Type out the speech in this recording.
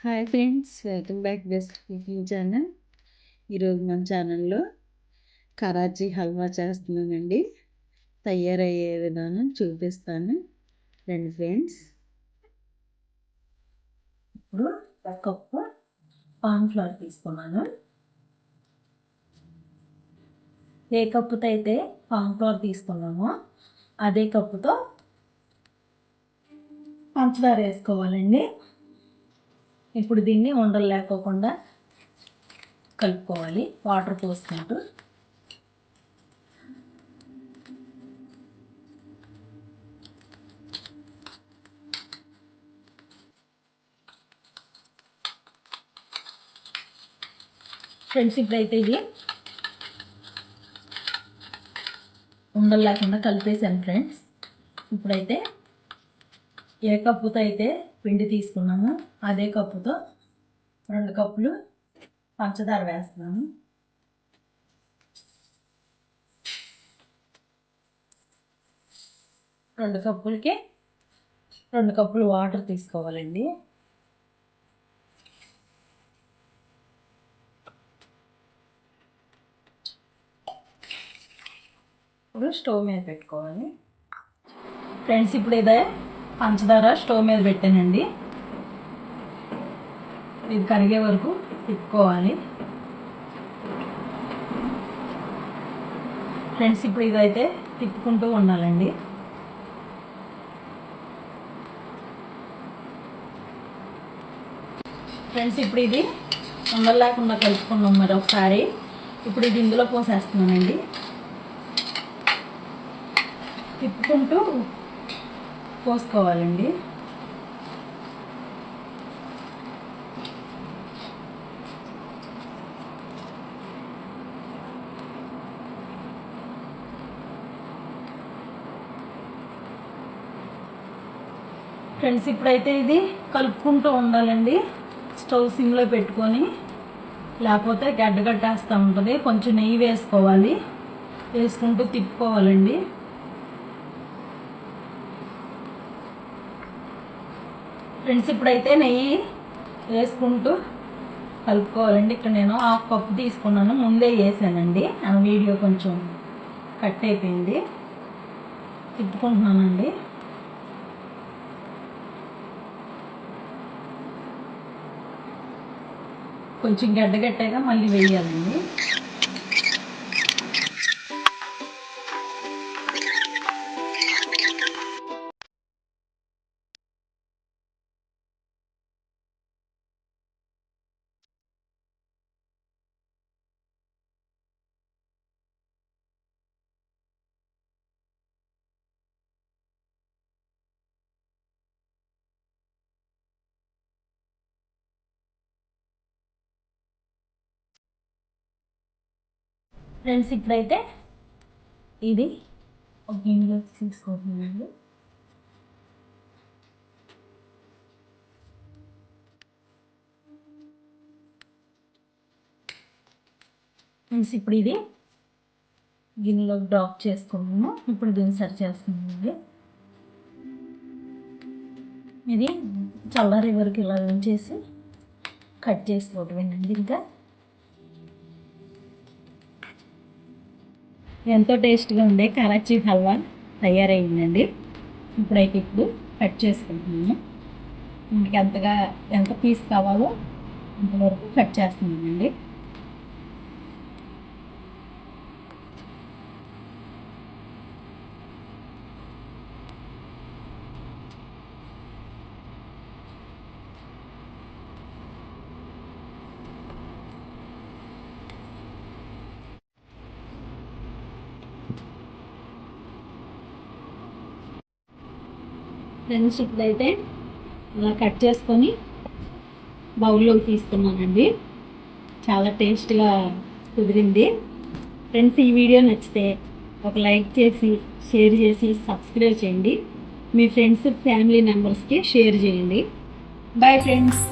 Hi friends, welcome back best cooking channel. ఈరోజు మన ఛానల్లో కరాచీ హల్వా చేస్తున్నానండి. తయారయ్యే విధానం చూపిస్తాను రండి ఫ్రెండ్స్. ఇప్పుడు ఒక కప్పు కార్న్ ఫ్లోర్ తీసుకున్నాను. ఏ కప్పుతో అయితే కార్న్ ఫ్లోర్ తీసుకున్నామో అదే కప్పుతో పంచదార వేసుకోవాలండి. ఇప్పుడు దీన్ని ఉండలు లేకోకుండా కలుపుకోవాలి వాటర్ పోసుకుంటూ. ఫ్రెండ్స్, ఇప్పుడైతే ఇది ఉండలు లేకుండా కలిపేసాను ఫ్రెండ్స్. ఇప్పుడైతే ఏ కప్పుతో అయితే పిండి తీసుకున్నామో అదే కప్పుతో 2 కప్పులు పంచదార వేస్తున్నాను. రెండు కప్పులకి 2 కప్పులు వాటర్ తీసుకోవాలండి. ఇప్పుడు స్టవ్ మీద పెట్టుకోవాలి ఫ్రెండ్స్. ఇప్పుడు ఇదే పంచదార స్టవ్ మీద పెట్టానండి. ఇది కరిగే వరకు తిప్పుకోవాలి ఫ్రెండ్స్. ఇప్పుడు ఇదైతే తిప్పుకుంటూ ఉండాలండి. ఫ్రెండ్స్, ఇప్పుడు ఇది ఉండలు లేకుండా కలుపుకున్నాం మరొకసారి. ఇప్పుడు ఇది ఇందులో పోసేస్తున్నానండి. తిప్పుకుంటూ పోసుకోవాలండి. ఫ్రెండ్స్, ఇప్పుడైతే ఇది కలుపుకుంటూ ఉండాలండి. స్టవ్ సిమ్లో పెట్టుకొని, లేకపోతే గడ్డగట్టేస్తూ ఉంటుంది. కొంచెం నెయ్యి వేసుకోవాలి, వేసుకుంటూ తిప్పుకోవాలండి. ఫ్రెండ్స్, ఇప్పుడైతే నెయ్యి వేసుకుంటూ కలుపుకోవాలండి. ఇక్కడ నేను 1/2 కప్పు తీసుకున్నాను, ముందే వేసానండి. ఆ వీడియో కొంచెం కట్ అయిపోయింది. తిప్పుకుంటున్నానండి. కొంచెం గడ్డగట్టాక మళ్ళీ వేయాలండి. ఫ్రెండ్స్, ఇప్పుడైతే ఇది ఒక గిన్నెలో తీసుకోవాలండి. ఫ్రెండ్స్, ఇప్పుడు ఇది గిన్నెలో డ్రాప్ చేసుకున్నాము. ఇప్పుడు దీన్ని సరి చేస్తున్నామండి. ఇది చల్లారే వరకు ఇలా ఉంచేసి కట్ చేసుకోవటమేనండి. ఇంకా ఎంతో టేస్ట్గా ఉండే కరాచీ హల్వా తయారైందండి. ఇప్పుడు కట్ చేసుకుంటున్నాము. మనకి ఎంత పీస్ కావాలో అంతవరకు కట్ చేస్తున్నానండి. ఫ్రెండ్స్, ఇప్పుడైతే ఇలా కట్ చేసుకొని బౌల్లోకి తీసుకున్నానండి. చాలా టేస్ట్గా కుదిరింది. ఫ్రెండ్స్, ఈ వీడియో నచ్చితే ఒక లైక్ చేసి, షేర్ చేసి, సబ్స్క్రైబ్ చేయండి. మీ ఫ్రెండ్స్, ఫ్యామిలీ మెంబర్స్కి షేర్ చేయండి. Bye friends.